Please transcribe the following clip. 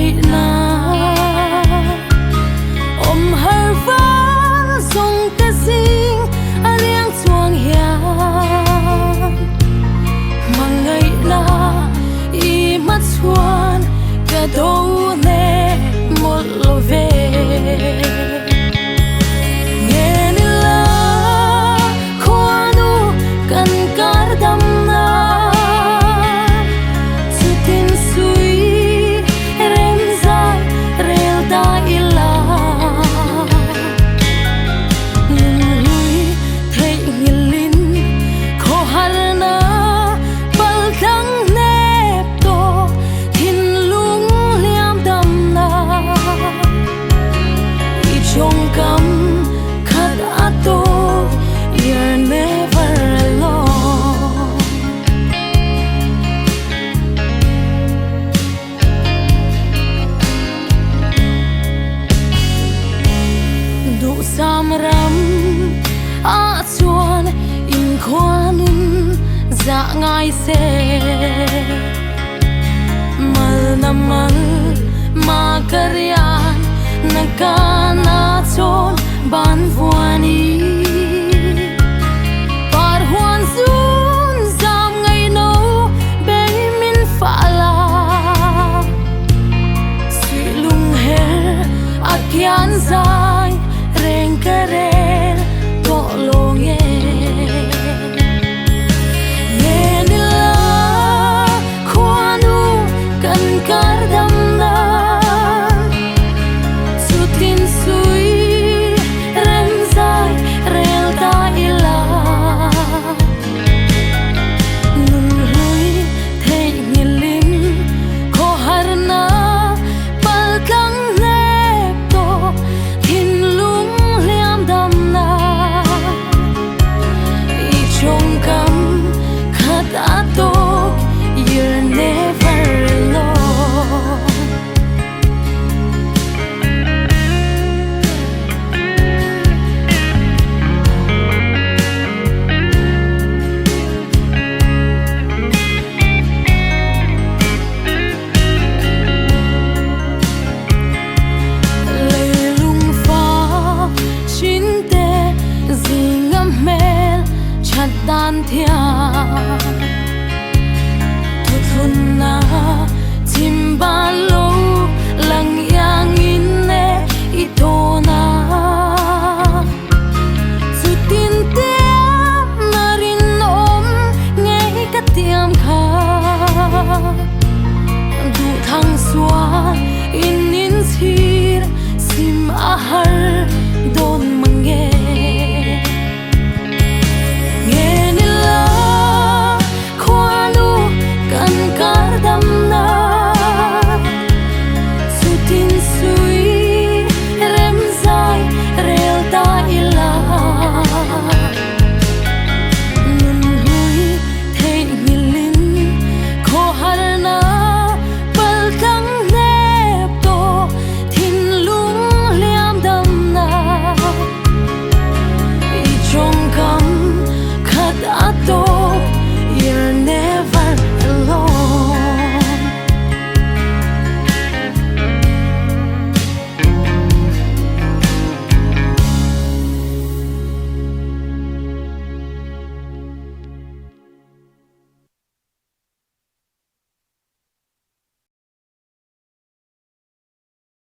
ngày na ôm hờ vã dùng tê sinh anh liang chuang hiền mà ngày na i mắt xuân cả đâu nè một lối về nghe ni la khoa nu cần cả đam na su tin suy rem dài rel ta ila lun lui thấy ngilin khó hal na bal thang nep to hin lung liam dam na i chong kam khat ato you're never alone du sam ram a chuan in khoanun za ngai se mal na mal ma karian na kana chon ban vuani